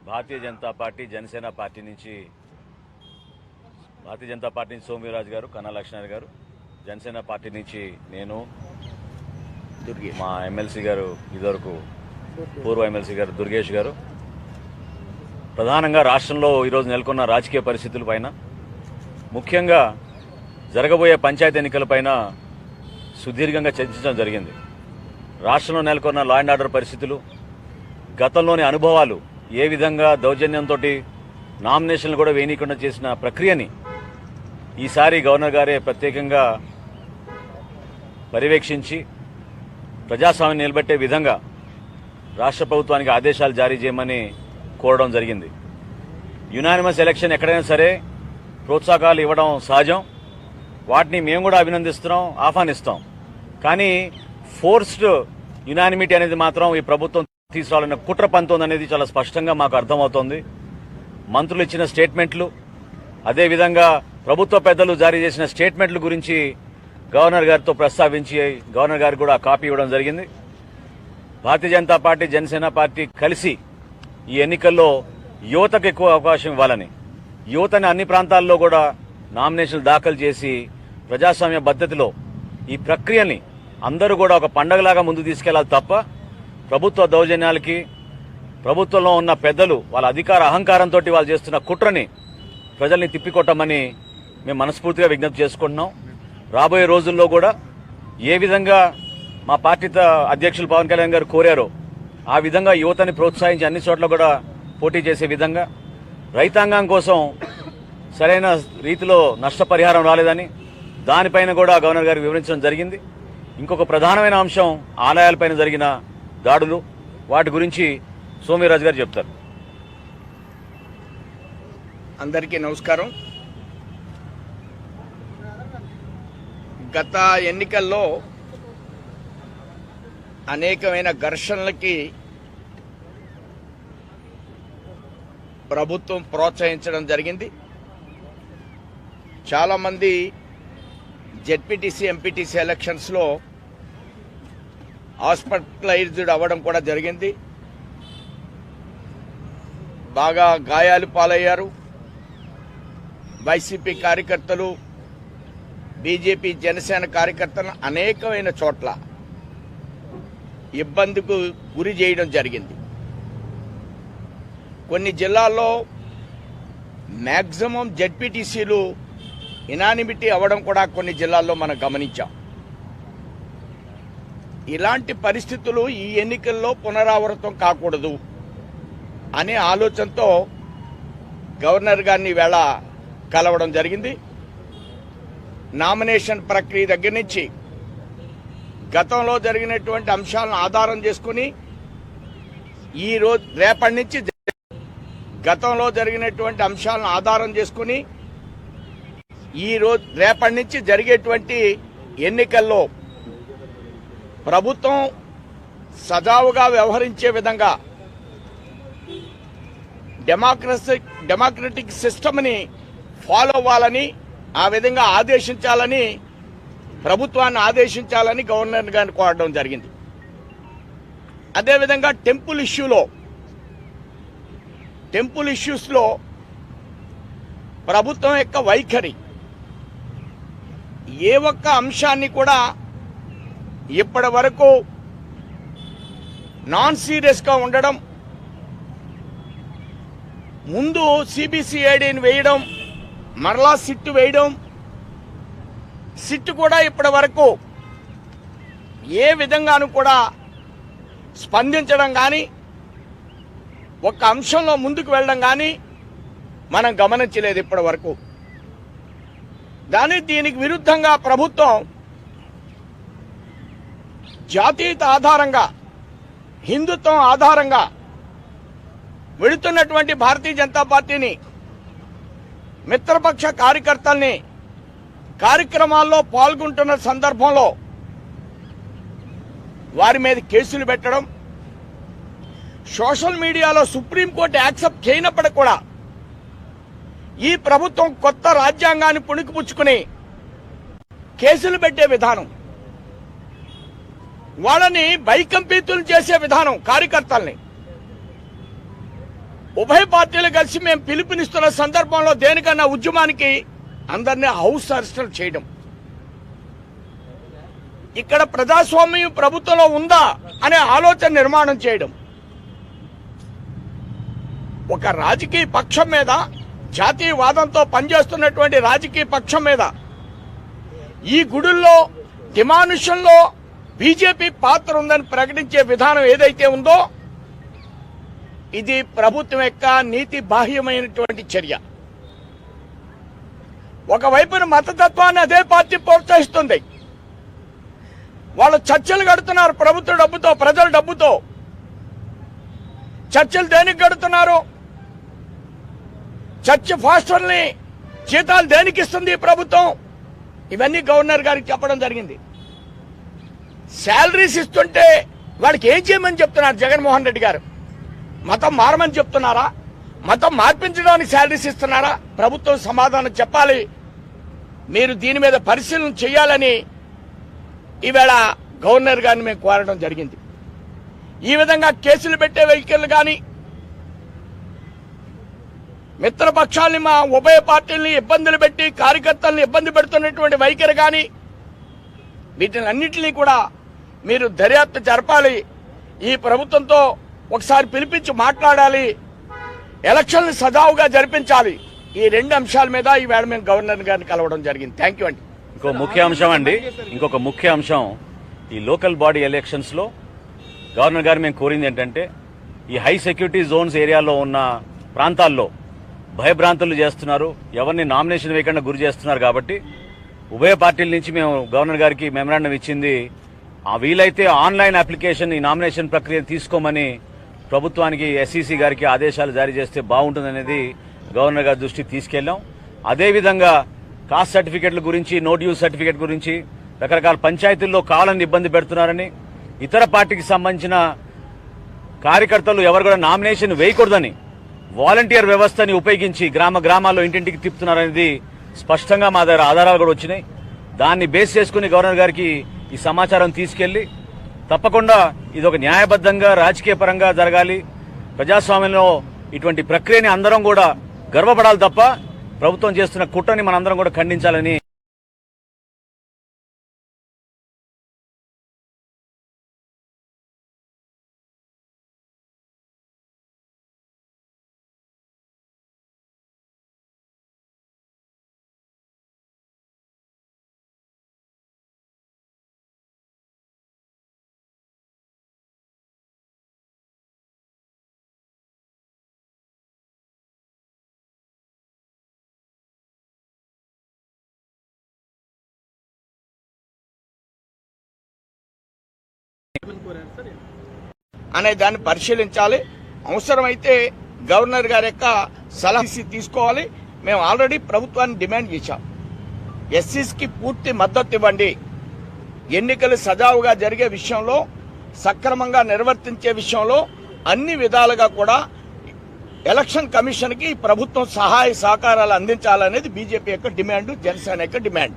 Bharatiya Janata party Janasena party నుంచి సోమవీర్రాజు గారు, కన్నా లక్ష్మణ్ గారు, జనసేన పార్టీ నుంచి నేను, మా ఎమ్మెల్సీ గారు ఇదివరకు పూర్వ ఎమ్మెల్సీ గారు దుర్గేష్ గారు ప్రధానంగా రాష్ట్రంలో ఈరోజు నెలకొన్న రాజకీయ పరిస్థితుల పైన, ముఖ్యంగా జరగబోయే పంచాయతీ ఎన్నికలపైన సుదీర్ఘంగా చర్చించడం జరిగింది. రాష్ట్రంలో నెలకొన్న లా అండ్ ఆర్డర్ పరిస్థితులు, గతంలోని అనుభవాలు, ఏ విధంగా దౌర్జన్యంతో నామినేషన్లు కూడా వేయనీయకుండా చేసిన ప్రక్రియని ఈసారి గవర్నర్ గారే ప్రత్యేకంగా పర్యవేక్షించి ప్రజాస్వామ్యం నిలబెట్టే విధంగా రాష్ట్ర ప్రభుత్వానికి ఆదేశాలు జారీ చేయమని కోరడం జరిగింది. యునానిమస్ ఎలక్షన్ ఎక్కడైనా సరే ప్రోత్సాహకాలు ఇవ్వడం సహజం, వాటిని మేము కూడా అభినందిస్తున్నాం, ఆహ్వానిస్తాం. కానీ ఫోర్స్డ్ యునానిమిటీ అనేది మాత్రం ఈ ప్రభుత్వం తీసుకురావాలన్న కుట్ర పంతోందనేది చాలా స్పష్టంగా మాకు అర్థమవుతోంది. మంత్రులు ఇచ్చిన స్టేట్మెంట్లు, అదేవిధంగా ప్రభుత్వ పెద్దలు జారీ చేసిన స్టేట్మెంట్ల గురించి గవర్నర్ గారితో ప్రస్తావించి గవర్నర్ గారికి కూడా కాపీ ఇవ్వడం జరిగింది. భారతీయ జనతా పార్టీ, జనసేన పార్టీ కలిసి ఈ ఎన్నికల్లో యువతకు ఎక్కువ అవకాశం ఇవ్వాలని, యువతని అన్ని ప్రాంతాల్లో కూడా నామినేషన్లు దాఖలు చేసి ప్రజాస్వామ్య పద్ధతిలో ఈ ప్రక్రియని అందరూ కూడా ఒక పండగలాగా ముందు తీసుకెళ్లాలి తప్ప ప్రభుత్వ దౌర్జన్యాలకి, ప్రభుత్వంలో ఉన్న పెద్దలు వాళ్ళ అధికార అహంకారంతో వాళ్ళు చేస్తున్న కుట్రని ప్రజల్ని తిప్పికొట్టమని మేము మనస్ఫూర్తిగా విజ్ఞప్తి చేసుకుంటున్నాం. రాబోయే రోజుల్లో కూడా ఏ విధంగా మా పార్టీ అధ్యక్షులు పవన్ కళ్యాణ్ గారు కోరారో ఆ విధంగా యువతని ప్రోత్సహించి అన్ని చోట్ల కూడా పోటీ చేసే విధంగా, రైతాంగం కోసం సరైన రీతిలో నష్టపరిహారం రాలేదని దానిపైన కూడా గవర్నర్ గారికి వివరించడం జరిగింది. ఇంకొక ప్రధానమైన అంశం ఆలయాలపైన జరిగిన దాడులు, వాటి గురించి సోమవీర్రాజు గారు చెప్తారు. అందరికీ నమస్కారం. గత ఎన్నికల్లో అనేకమైన ఘర్షణలకి ప్రభుత్వం ప్రోత్సహించడం జరిగింది. చాలామంది జెడ్పీటీసీ, ఎంపీటీసీ ఎలక్షన్స్లో హాస్పిటలైజ్డ్ అవ్వడం కూడా జరిగింది. బాగా గాయాలు పాలయ్యారు. వైసీపీ కార్యకర్తలు, బీజేపీ, జనసేన కార్యకర్తలను అనేకమైన చోట్ల ఇబ్బందికి గురి చేయడం జరిగింది. కొన్ని జిల్లాల్లో మ్యాక్సిమం జెడ్పీటీసీలు యునానిమిటీ అవ్వడం కూడా కొన్ని జిల్లాల్లో మనం గమనించాం. ఇలాంటి పరిస్థితులు ఈ ఎన్నికల్లో పునరావృతం కాకూడదు అనే ఆలోచనతో గవర్నర్ గారిని ఈవేళ కలవడం జరిగింది. నామినేషన్ ప్రక్రియ దగ్గర నుంచి గతంలో జరిగినటువంటి అంశాలను ఆధారం చేసుకుని రేపటి నుంచి గతంలో జరిగినటువంటి అంశాలను ఆధారం చేసుకుని రేపటి నుంచి జరిగేటువంటి ఎన్నికల్లో ప్రభుత్వం సజావుగా వ్యవహరించే విధంగా డెమోక్రటిక్ సిస్టమ్ని ఫాలో అవ్వాలని, ఆ విధంగా ఆదేశించాలని, ప్రభుత్వాన్ని ఆదేశించాలని గవర్నర్ గారిని కోరడం జరిగింది. అదేవిధంగా టెంపుల్ ఇష్యూస్లో ప్రభుత్వం యొక్క వైఖరి, ఏ ఒక్క అంశాన్ని కూడా ఇప్పటి వరకు నాన్ సీరియస్గా ఉండడం, ముందు సిబిసిఐడిని వేయడం, మరలా సిట్టు వేయడం, సిట్టు కూడా ఇప్పటి వరకు ఏ విధంగానూ కూడా స్పందించడం కానీ, ఒక అంశంలో ముందుకు వెళ్ళడం కానీ మనం గమనించలేదు ఇప్పటి వరకు. దీనికి విరుద్ధంగా ప్రభుత్వం జాతీయత ఆధారంగా, హిందుత్వం ఆధారంగా వెళుతున్నటువంటి భారతీయ జనతా పార్టీని, మిత్రపక్ష కార్యకర్తల్ని కార్యక్రమాల్లో పాల్గొంటున్న సందర్భంలో వారి మీద కేసులు పెట్టడం, సోషల్ మీడియాలో సుప్రీంకోర్టు యాక్సెప్ట్ చేయనప్పటికీ కూడా ఈ ప్రభుత్వం కొత్త రాజ్యాంగాన్ని పుణికిపుచ్చుకుని కేసులు పెట్టే విధానం, వాళ్ళని భయకంపితులు చేసే విధానం, కార్యకర్తల్ని ఉభయ పార్టీలు కలిసి మేము పిలుపునిస్తున్న సందర్భంలో దేనికన్నా ఉద్యమానికి అందరినీ హౌస్ అరెస్టులు చేయడం, ఇక్కడ ప్రజాస్వామ్యం ప్రభుత్వంలో ఉందా అనే ఆలోచన నిర్మాణం చేయడం, ఒక రాజకీయ పక్షం మీద, జాతీయవాదంతో పనిచేస్తున్నటువంటి రాజకీయ పక్షం మీద ఈ గుడుల్లో డిమానుషన్లో బీజేపీ పాత్ర ఉందని ప్రకటించే విధానం ఏదైతే ఉందో ఇది ప్రభుత్వం యొక్క నీతి బాహ్యమైనటువంటి చర్య. ఒకవైపున మతతత్వాన్ని అదే పార్టీ ప్రోత్సహిస్తుంది. వాళ్ళు చర్చలు కడుతున్నారు ప్రభుత్వ డబ్బుతో, ప్రజల డబ్బుతో. చర్చలు దేనికి కడుతున్నారు? చర్చ్ ఫాస్టర్ని జీతాలు దేనికి ఇస్తుంది ప్రభుత్వం? ఇవన్నీ గవర్నర్ గారికి చెప్పడం జరిగింది. శాలరీస్ ఇస్తుంటే వాళ్ళకి ఏం చేయమని చెప్తున్నారు జగన్మోహన్ రెడ్డి గారు? మతం మారమని చెప్తున్నారా? మతం మార్పించడానికి శాలరీస్ ఇస్తున్నారా? ప్రభుత్వం సమాధానం చెప్పాలి. మీరు దీని మీద పరిశీలన చేయాలని ఈవేళ గవర్నర్ గారిని మేము కోరడం జరిగింది. ఈ విధంగా కేసులు పెట్టే వెహికల్ కానీ, మిత్రపక్షాలని, మా ఉభయ పార్టీల్ని ఇబ్బందులు పెట్టి కార్యకర్తలను ఇబ్బంది పెడుతున్నటువంటి వైఖరి కానీ, వీటిని అన్నింటినీ కూడా మీరు దర్యాప్తు జరపాలి. ఈ ప్రభుత్వంతో ఒకసారి పిలిపించి మాట్లాడాలి. ఎలక్షన్లు సజావుగా జరిపించాలి. ఈ రెండు అంశాల మీద ఈవేళ మేము గవర్నర్ గారిని కలవడం జరిగింది. థ్యాంక్ యూ అండి. ఇంకొక ముఖ్య అంశం ఈ లోకల్ బాడీ ఎలక్షన్స్ లో గవర్నర్ గారు మేము కోరింది ఏంటంటే, ఈ హై సెక్యూరిటీ జోన్స్ ఏరియాలో ఉన్న ప్రాంతాల్లో భయభ్రాంతులు చేస్తున్నారు, ఎవరిని నామినేషన్ వేయకుండా గురి చేస్తున్నారు. కాబట్టి ఉభయ పార్టీల నుంచి మేము గవర్నర్ గారికి మెమరాండం ఇచ్చింది, ఆ వీలైతే ఆన్లైన్ అప్లికేషన్ ఈ నామినేషన్ ప్రక్రియ తీసుకోమని ప్రభుత్వానికి ఎస్ఈసీ గారికి ఆదేశాలు జారీ చేస్తే బాగుంటుందనేది గవర్నర్ గారి దృష్టికి తీసుకెళ్లాం. అదేవిధంగా కాస్ట్ సర్టిఫికెట్ల గురించి, నో డ్యూస్ సర్టిఫికెట్ గురించి రకరకాల పంచాయతీల్లో కావాలని ఇబ్బంది పెడుతున్నారని, ఇతర పార్టీకి సంబంధించిన కార్యకర్తలు ఎవరు కూడా నామినేషన్ వేయకూడదని వాలంటీర్ వ్యవస్థని ఉపయోగించి గ్రామాల్లో ఇంటింటికి తిప్పుతున్నారనేది స్పష్టంగా మా దగ్గర ఆధారాలు కూడా వచ్చినాయి. దాన్ని బేస్ చేసుకుని గవర్నర్ గారికి ఈ సమాచారం తీసుకెళ్లి తప్పకుండా ఇది ఒక న్యాయబద్ధంగా రాజకీయ పరంగా జరగాలి, ప్రజాస్వామ్యంలో ఇటువంటి ప్రక్రియని అందరం కూడా గర్వపడాలి తప్ప ప్రభుత్వం చేస్తున్న కుట్రని మనందరం కూడా ఖండించాలని అనే దాన్ని పరిశీలించాలి. అవసరమైతే గవర్నర్ గారి యొక్క సలహా తీసుకోవాలి. మేము ఆల్రెడీ ప్రభుత్వాన్ని డిమాండ్ చేశాం, ఎస్సీస్కి పూర్తి మద్దతు ఇవ్వండి, ఎన్నికలు సజావుగా జరిగే విషయంలో, సక్రమంగా నిర్వర్తించే విషయంలో అన్ని విధాలుగా కూడా ఎలక్షన్ కమిషన్కి ప్రభుత్వం సహాయ సహకారాలు అందించాలనేది బీజేపీ యొక్క డిమాండ్, జనసేన యొక్క డిమాండ్.